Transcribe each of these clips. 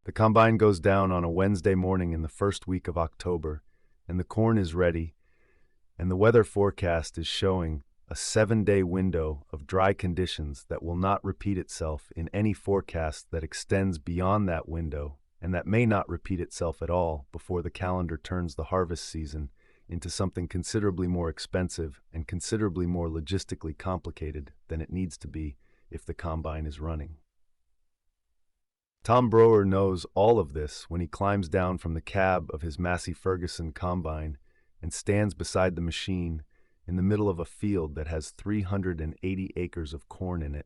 The combine goes down on a Wednesday morning in the first week of October, and the corn is ready, and the weather forecast is showing a 7-day window of dry conditions that will not repeat itself in any forecast that extends beyond that window, and that may not repeat itself at all before the calendar turns the harvest season into something considerably more expensive and considerably more logistically complicated than it needs to be if the combine is running. Tom Broer knows all of this when he climbs down from the cab of his Massey Ferguson combine and stands beside the machine in the middle of a field that has 380 acres of corn in it,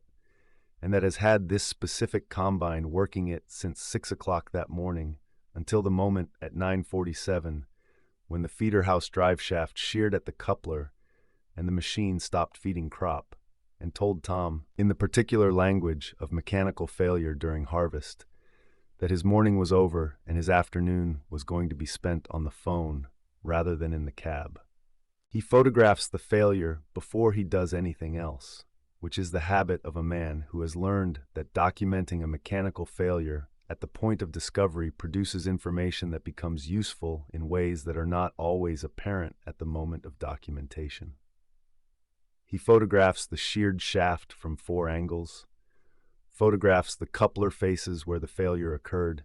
and that has had this specific combine working it since 6 o'clock that morning until the moment at 9:47 when the feeder house drive shaft sheared at the coupler and the machine stopped feeding crop, and told Tom, in the particular language of mechanical failure during harvest, that his morning was over and his afternoon was going to be spent on the phone rather than in the cab. He photographs the failure before he does anything else, which is the habit of a man who has learned that documenting a mechanical failure at the point of discovery produces information that becomes useful in ways that are not always apparent at the moment of documentation. He photographs the sheared shaft from 4 angles, photographs the coupler faces where the failure occurred,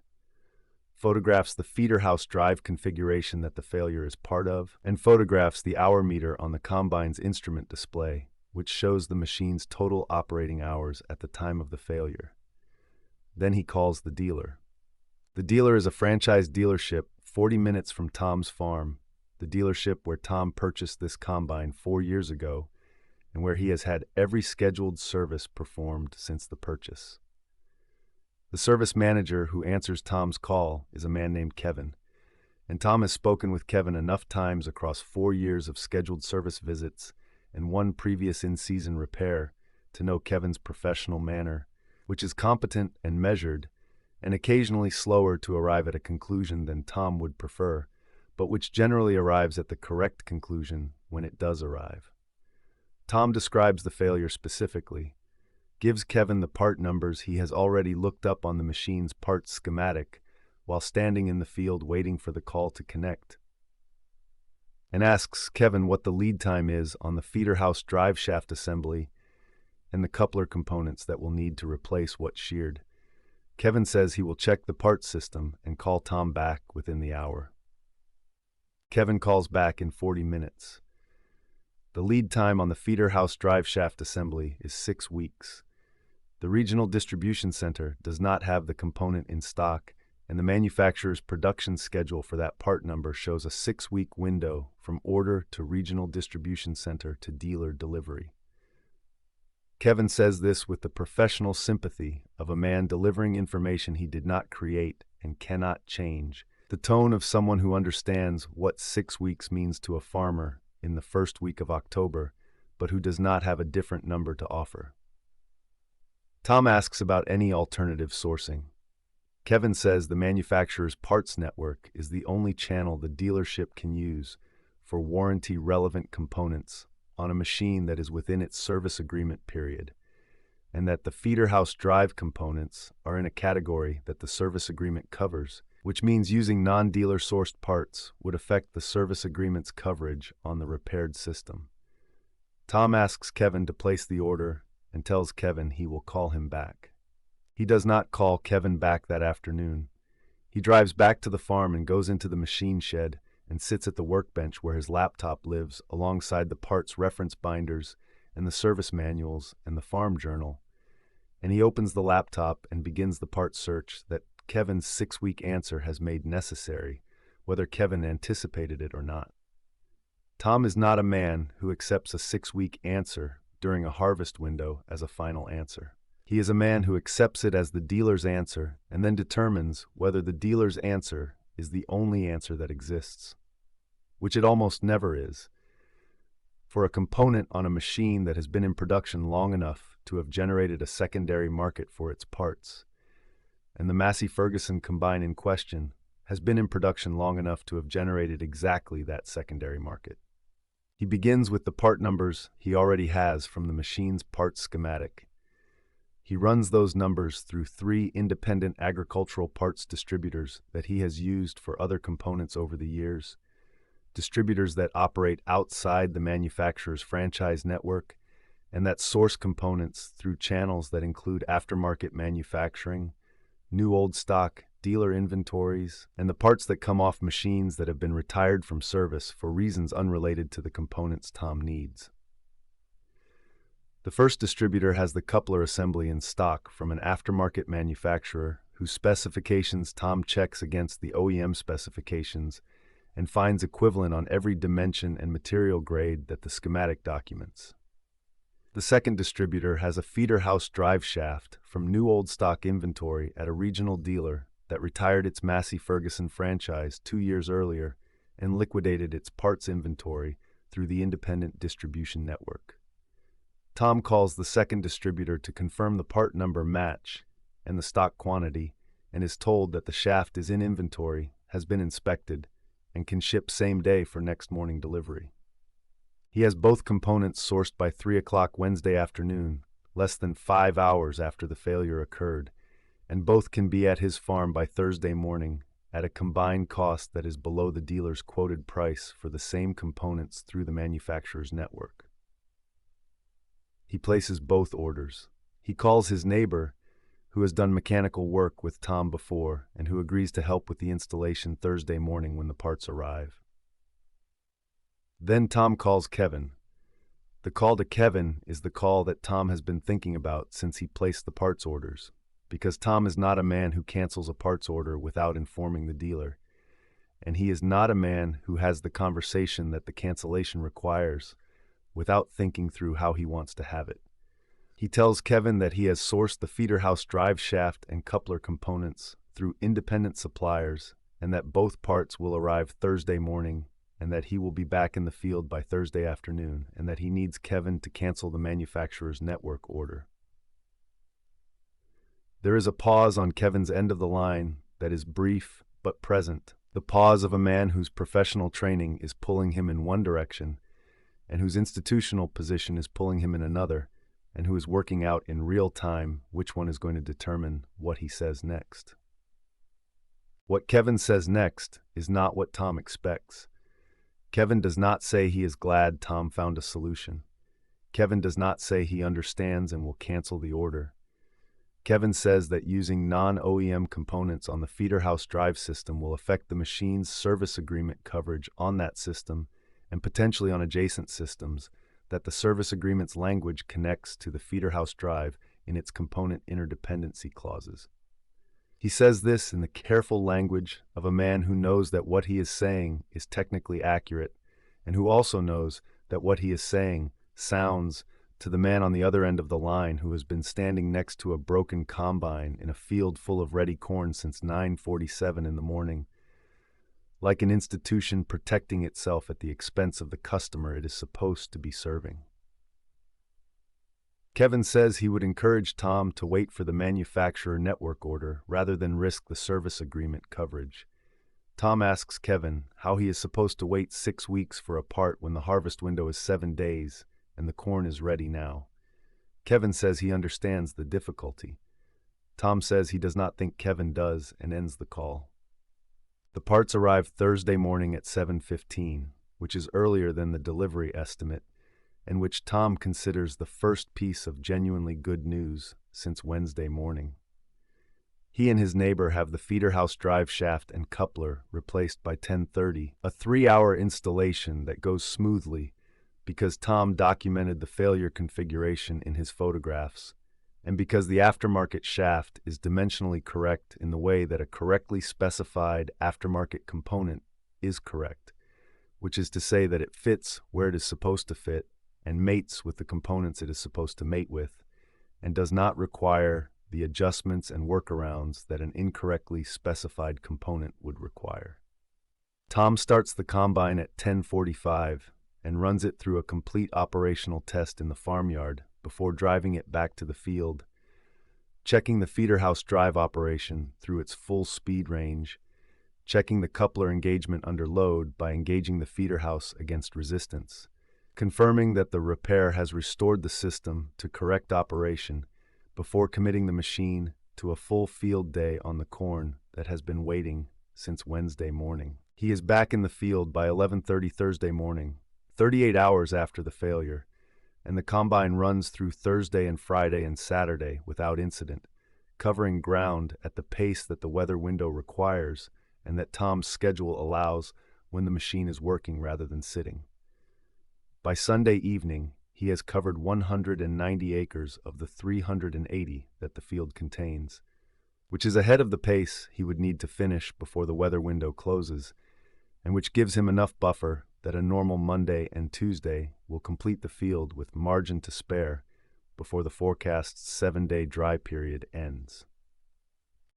photographs the feeder house drive configuration that the failure is part of, and photographs the hour meter on the combine's instrument display, which shows the machine's total operating hours at the time of the failure. Then he calls the dealer. The dealer is a franchise dealership 40 minutes from Tom's farm, the dealership where Tom purchased this combine 4 years ago, and where he has had every scheduled service performed since the purchase. The service manager who answers Tom's call is a man named Kevin, and Tom has spoken with Kevin enough times across 4 years of scheduled service visits and 1 previous in-season repair to know Kevin's professional manner, which is competent and measured, and occasionally slower to arrive at a conclusion than Tom would prefer, but which generally arrives at the correct conclusion when it does arrive. Tom describes the failure specifically, gives Kevin the part numbers he has already looked up on the machine's parts schematic while standing in the field waiting for the call to connect, and asks Kevin what the lead time is on the feeder house drive shaft assembly and the coupler components that will need to replace what's sheared. Kevin says he will check the parts system and call Tom back within the hour. Kevin calls back in 40 minutes. The lead time on the feeder house drive shaft assembly is 6 weeks. The regional distribution center does not have the component in stock, and the manufacturer's production schedule for that part number shows a 6-week window from order to regional distribution center to dealer delivery. Kevin says this with the professional sympathy of a man delivering information he did not create and cannot change, the tone of someone who understands what 6 weeks means to a farmer in the first week of October, but who does not have a different number to offer. Tom asks about any alternative sourcing. Kevin says the manufacturer's parts network is the only channel the dealership can use for warranty-relevant components on a machine that is within its service agreement period, and that the feeder house drive components are in a category that the service agreement covers, which means using non-dealer sourced parts would affect the service agreement's coverage on the repaired system. Tom asks Kevin to place the order and tells Kevin he will call him back. He does not call Kevin back that afternoon. He drives back to the farm and goes into the machine shed and sits at the workbench where his laptop lives alongside the parts reference binders and the service manuals and the farm journal, and he opens the laptop and begins the part search that Kevin's 6-week answer has made necessary, whether Kevin anticipated it or not. Tom is not a man who accepts a 6-week answer during a harvest window as a final answer. He is a man who accepts it as the dealer's answer and then determines whether the dealer's answer is the only answer that exists, which it almost never is. For a component on a machine that has been in production long enough to have generated a secondary market for its parts, and the Massey Ferguson combine in question has been in production long enough to have generated exactly that secondary market. He begins with the part numbers he already has from the machine's parts schematic. He runs those numbers through 3 independent agricultural parts distributors that he has used for other components over the years, distributors that operate outside the manufacturer's franchise network and that source components through channels that include aftermarket manufacturing, new old stock, dealer inventories, and the parts that come off machines that have been retired from service for reasons unrelated to the components Tom needs. The first distributor has the coupler assembly in stock from an aftermarket manufacturer whose specifications Tom checks against the OEM specifications and finds equivalent on every dimension and material grade that the schematic documents. The second distributor has a feeder house drive shaft from new old stock inventory at a regional dealer that retired its Massey Ferguson franchise 2 years earlier and liquidated its parts inventory through the independent distribution network. Tom calls the second distributor to confirm the part number match and the stock quantity and is told that the shaft is in inventory, has been inspected, and can ship same day for next morning delivery. He has both components sourced by 3 o'clock Wednesday afternoon, less than 5 hours after the failure occurred, and both can be at his farm by Thursday morning at a combined cost that is below the dealer's quoted price for the same components through the manufacturer's network. He places both orders. He calls his neighbor, who has done mechanical work with Tom before and who agrees to help with the installation Thursday morning when the parts arrive. Then Tom calls Kevin. The call to Kevin is the call that Tom has been thinking about since he placed the parts orders, because Tom is not a man who cancels a parts order without informing the dealer, and he is not a man who has the conversation that the cancellation requires without thinking through how he wants to have it. He tells Kevin that he has sourced the feeder house drive shaft and coupler components through independent suppliers and that both parts will arrive Thursday morning and that he will be back in the field by Thursday afternoon and that he needs Kevin to cancel the manufacturer's network order. There is a pause on Kevin's end of the line that is brief but present, the pause of a man whose professional training is pulling him in one direction and whose institutional position is pulling him in another, and who is working out in real time which one is going to determine what he says next. What Kevin says next is not what Tom expects. Kevin does not say he is glad Tom found a solution. Kevin does not say he understands and will cancel the order. Kevin says that using non-OEM components on the feeder house drive system will affect the machine's service agreement coverage on that system and potentially on adjacent systems, that the service agreement's language connects to the feeder house drive in its component interdependency clauses. He says this in the careful language of a man who knows that what he is saying is technically accurate and who also knows that what he is saying sounds to the man on the other end of the line who has been standing next to a broken combine in a field full of ready corn since 9:47 in the morning, like an institution protecting itself at the expense of the customer it is supposed to be serving. Kevin says he would encourage Tom to wait for the manufacturer network order rather than risk the service agreement coverage. Tom asks Kevin how he is supposed to wait 6 weeks for a part when the harvest window is 7 days and the corn is ready now. Kevin says he understands the difficulty. Tom says he does not think Kevin does and ends the call. The parts arrive Thursday morning at 7:15, which is earlier than the delivery estimate, and which Tom considers the first piece of genuinely good news since Wednesday morning. He and his neighbor have the feeder house drive shaft and coupler replaced by 10:30, a 3-hour installation that goes smoothly because Tom documented the failure configuration in his photographs, and because the aftermarket shaft is dimensionally correct in the way that a correctly specified aftermarket component is correct, which is to say that it fits where it is supposed to fit and mates with the components it is supposed to mate with, and does not require the adjustments and workarounds that an incorrectly specified component would require. Tom starts the combine at 10:45 and runs it through a complete operational test in the farmyard before driving it back to the field, checking the feeder house drive operation through its full speed range, checking the coupler engagement under load by engaging the feeder house against resistance, confirming that the repair has restored the system to correct operation before committing the machine to a full field day on the corn that has been waiting since Wednesday morning. He is back in the field by 11:30 Thursday morning, 38 hours after the failure, and the combine runs through Thursday and Friday and Saturday without incident, covering ground at the pace that the weather window requires and that Tom's schedule allows when the machine is working rather than sitting. By Sunday evening, he has covered 190 acres of the 380 that the field contains, which is ahead of the pace he would need to finish before the weather window closes, and which gives him enough buffer that a normal Monday and Tuesday will complete the field with margin to spare before the forecast's 7-day dry period ends.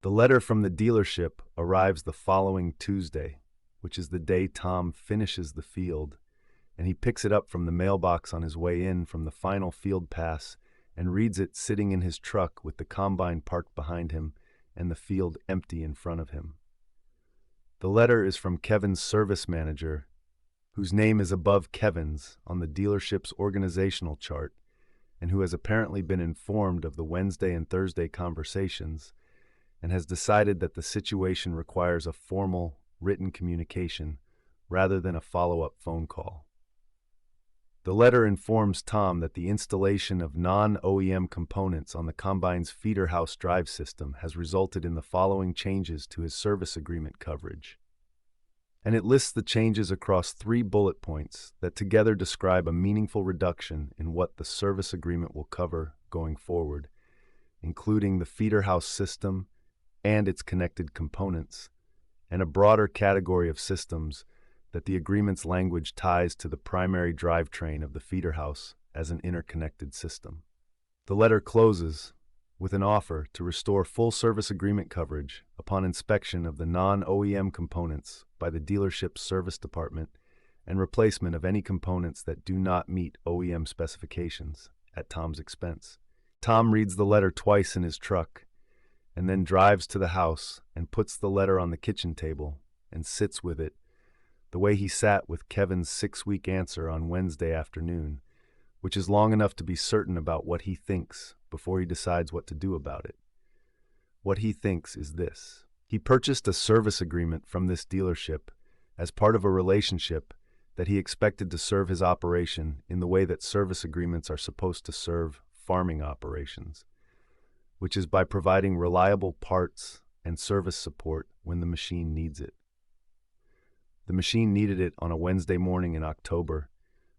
The letter from the dealership arrives the following Tuesday, which is the day Tom finishes the field, and he picks it up from the mailbox on his way in from the final field pass and reads it sitting in his truck with the combine parked behind him and the field empty in front of him. The letter is from Kevin's service manager, whose name is above Kevin's on the dealership's organizational chart, and who has apparently been informed of the Wednesday and Thursday conversations and has decided that the situation requires a formal, written communication rather than a follow-up phone call. The letter informs Tom that the installation of non-OEM components on the combine's feeder house drive system has resulted in the following changes to his service agreement coverage. And it lists the changes across 3 bullet points that together describe a meaningful reduction in what the service agreement will cover going forward, including the feeder house system and its connected components, and a broader category of systems that the agreement's language ties to the primary drivetrain of the feeder house as an interconnected system. The letter closes with an offer to restore full service agreement coverage upon inspection of the non-OEM components by the dealership's service department and replacement of any components that do not meet OEM specifications at Tom's expense. Tom reads the letter twice in his truck and then drives to the house and puts the letter on the kitchen table and sits with it the way he sat with Kevin's 6-week answer on Wednesday afternoon, which is long enough to be certain about what he thinks before he decides what to do about it. What he thinks is this: he purchased a service agreement from this dealership as part of a relationship that he expected to serve his operation in the way that service agreements are supposed to serve farming operations, which is by providing reliable parts and service support when the machine needs it. The machine needed it on a Wednesday morning in October,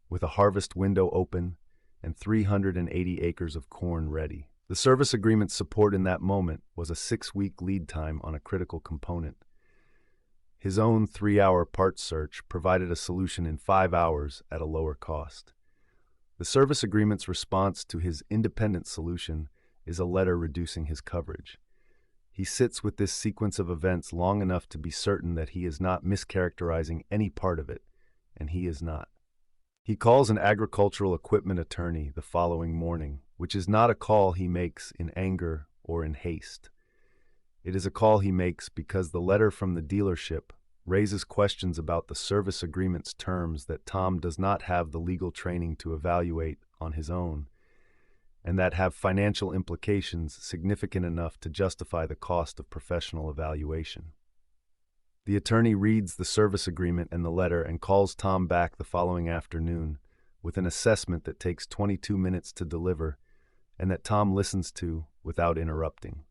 with a harvest window open and 380 acres of corn ready. The service agreement's support in that moment was a 6-week lead time on a critical component. His own 3-hour parts search provided a solution in 5 hours at a lower cost. The service agreement's response to his independent solution is a letter reducing his coverage. He sits with this sequence of events long enough to be certain that he is not mischaracterizing any part of it, and he is not. He calls an agricultural equipment attorney the following morning, which is not a call he makes in anger or in haste. It is a call he makes because the letter from the dealership raises questions about the service agreement's terms that Tom does not have the legal training to evaluate on his own, and that have financial implications significant enough to justify the cost of professional evaluation. The attorney reads the service agreement and the letter and calls Tom back the following afternoon with an assessment that takes 22 minutes to deliver and that Tom listens to without interrupting.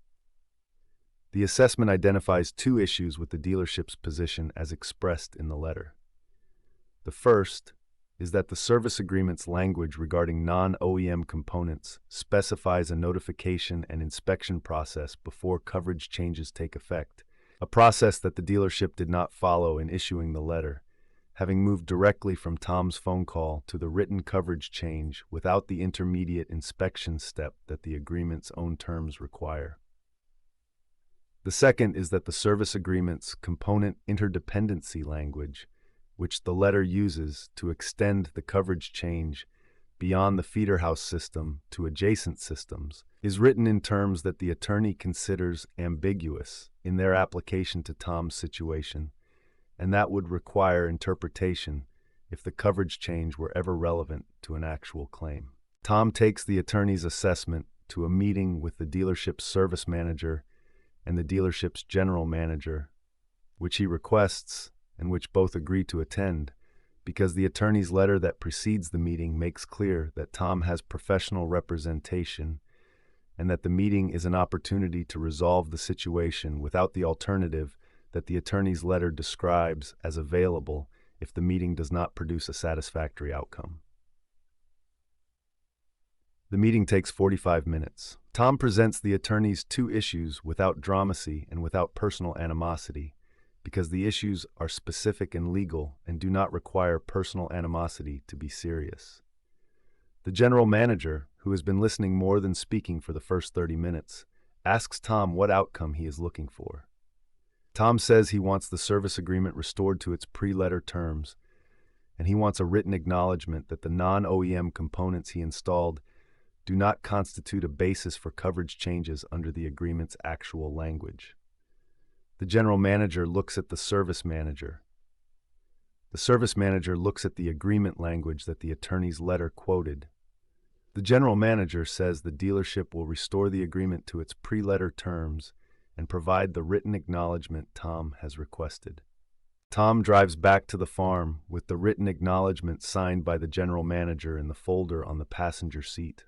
The assessment identifies 2 issues with the dealership's position as expressed in the letter. The first is that the service agreement's language regarding non-OEM components specifies a notification and inspection process before coverage changes take effect, a process that the dealership did not follow in issuing the letter, having moved directly from Tom's phone call to the written coverage change without the intermediate inspection step that the agreement's own terms require. The second is that the service agreement's component interdependency language, which the letter uses to extend the coverage change beyond the feeder house system to adjacent systems, is written in terms that the attorney considers ambiguous in their application to Tom's situation, and that would require interpretation if the coverage change were ever relevant to an actual claim. Tom takes the attorney's assessment to a meeting with the dealership's service manager and the dealership's general manager, which he requests and which both agree to attend, because the attorney's letter that precedes the meeting makes clear that Tom has professional representation and that the meeting is an opportunity to resolve the situation without the alternative that the attorney's letter describes as available if the meeting does not produce a satisfactory outcome. The meeting takes 45 minutes. Tom presents the attorney's two issues without dramacy and without personal animosity, because the issues are specific and legal and do not require personal animosity to be serious. The general manager, who has been listening more than speaking for the first 30 minutes, asks Tom what outcome he is looking for. Tom says he wants the service agreement restored to its pre-letter terms, and he wants a written acknowledgement that the non-OEM components he installed do not constitute a basis for coverage changes under the agreement's actual language. The general manager looks at the service manager. The service manager looks at the agreement language that the attorney's letter quoted. The general manager says the dealership will restore the agreement to its pre-letter terms and provide the written acknowledgement Tom has requested. Tom drives back to the farm with the written acknowledgement signed by the general manager in the folder on the passenger seat.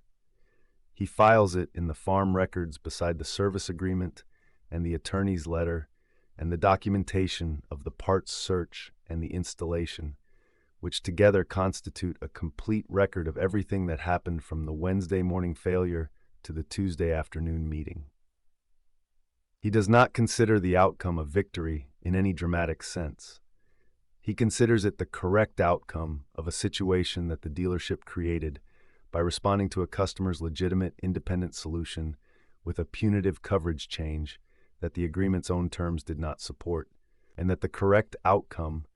He files it in the farm records beside the service agreement and the attorney's letter and the documentation of the parts search and the installation, which together constitute a complete record of everything that happened from the Wednesday morning failure to the Tuesday afternoon meeting. He does not consider the outcome a victory in any dramatic sense. He considers it the correct outcome of a situation that the dealership created by responding to a customer's legitimate independent solution with a punitive coverage change that the agreement's own terms did not support, and that the correct outcome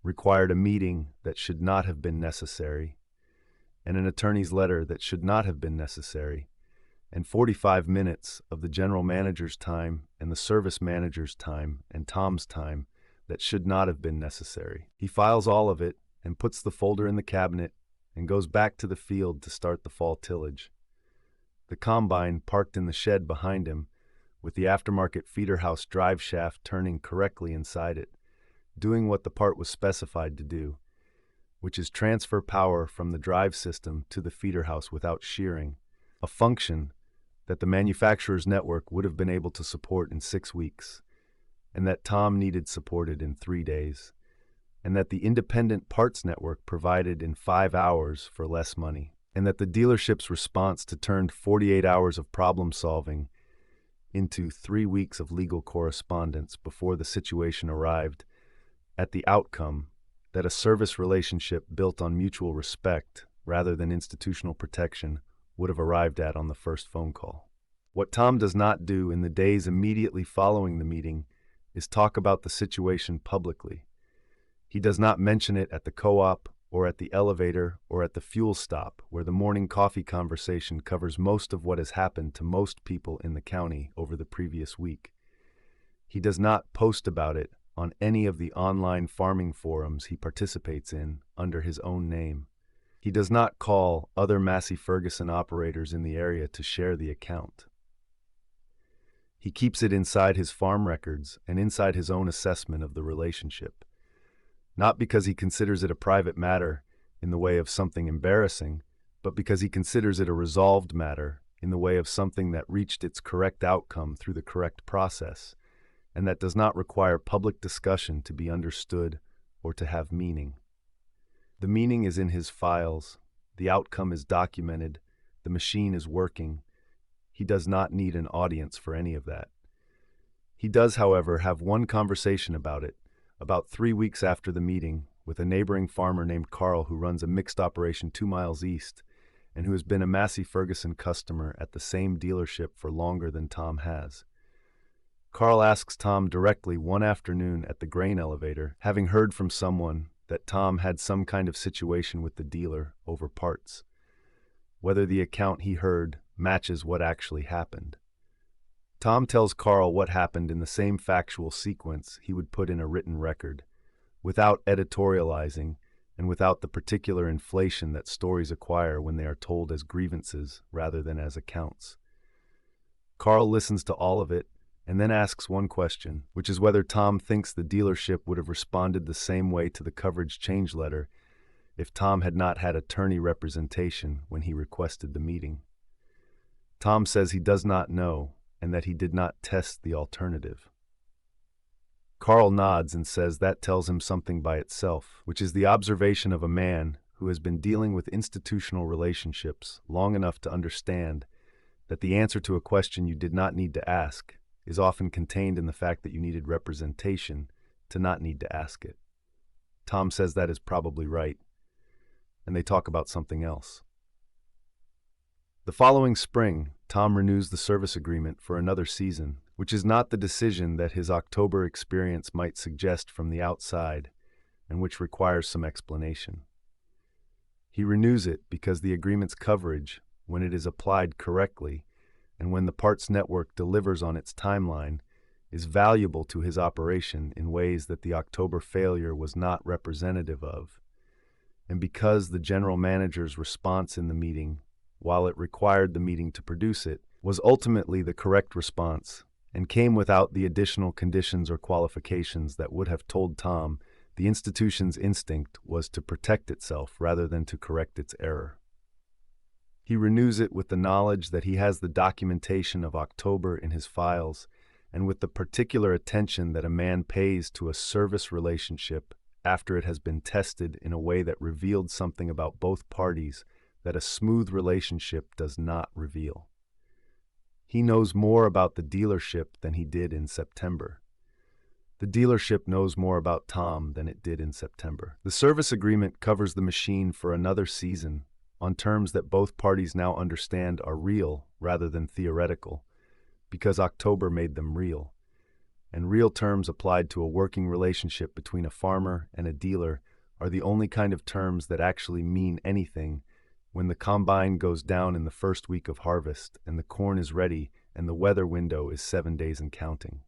required a meeting that should not have been necessary, and an attorney's letter that should not have been necessary, and 45 minutes of the general manager's time and the service manager's time and Tom's time that should not have been necessary. He files all of it and puts the folder in the cabinet and goes back to the field to start the fall tillage. The combine parked in the shed behind him, with the aftermarket feeder house drive shaft turning correctly inside it, doing what the part was specified to do, which is transfer power from the drive system to the feeder house without shearing, a function that the manufacturer's network would have been able to support in 6 weeks, and that Tom needed supported in 3 days, and that the independent parts network provided in 5 hours for less money, and that the dealership's response to turned 48 hours of problem solving into 3 weeks of legal correspondence before the situation arrived at the outcome that a service relationship built on mutual respect rather than institutional protection would have arrived at on the first phone call. What Tom does not do in the days immediately following the meeting is talk about the situation publicly. He does not mention it at the co-op or at the elevator or at the fuel stop, where the morning coffee conversation covers most of what has happened to most people in the county over the previous week. He does not post about it on any of the online farming forums he participates in under his own name. He does not call other Massey Ferguson operators in the area to share the account. He keeps it inside his farm records and inside his own assessment of the relationship, not because he considers it a private matter in the way of something embarrassing, but because he considers it a resolved matter in the way of something that reached its correct outcome through the correct process, and that does not require public discussion to be understood or to have meaning. The meaning is in his files, the outcome is documented, the machine is working. He does not need an audience for any of that. He does, however, have one conversation about it, about 3 weeks after the meeting, with a neighboring farmer named Carl who runs a mixed operation 2 miles east and who has been a Massey Ferguson customer at the same dealership for longer than Tom has. Carl asks Tom directly one afternoon at the grain elevator, having heard from someone that Tom had some kind of situation with the dealer over parts, whether the account he heard matches what actually happened. Tom tells Carl what happened in the same factual sequence he would put in a written record, without editorializing and without the particular inflation that stories acquire when they are told as grievances rather than as accounts. Carl listens to all of it and then asks one question, which is whether Tom thinks the dealership would have responded the same way to the coverage change letter if Tom had not had attorney representation when he requested the meeting. Tom says he does not know and that he did not test the alternative. Carl nods and says that tells him something by itself, which is the observation of a man who has been dealing with institutional relationships long enough to understand that the answer to a question you did not need to ask is often contained in the fact that you needed representation to not need to ask it. Tom says that is probably right, and they talk about something else. The following spring, Tom renews the service agreement for another season, which is not the decision that his October experience might suggest from the outside, and which requires some explanation. He renews it because the agreement's coverage, when it is applied correctly, and when the parts network delivers on its timeline, is valuable to his operation in ways that the October failure was not representative of, and because the general manager's response in the meeting, while it required the meeting to produce it, was ultimately the correct response and came without the additional conditions or qualifications that would have told Tom the institution's instinct was to protect itself rather than to correct its error. He renews it with the knowledge that he has the documentation of October in his files and with the particular attention that a man pays to a service relationship after it has been tested in a way that revealed something about both parties that a smooth relationship does not reveal. He knows more about the dealership than he did in September. The dealership knows more about Tom than it did in September. The service agreement covers the machine for another season on terms that both parties now understand are real rather than theoretical, because October made them real. And real terms applied to a working relationship between a farmer and a dealer are the only kind of terms that actually mean anything when the combine goes down in the first week of harvest and the corn is ready and the weather window is 7 days and counting.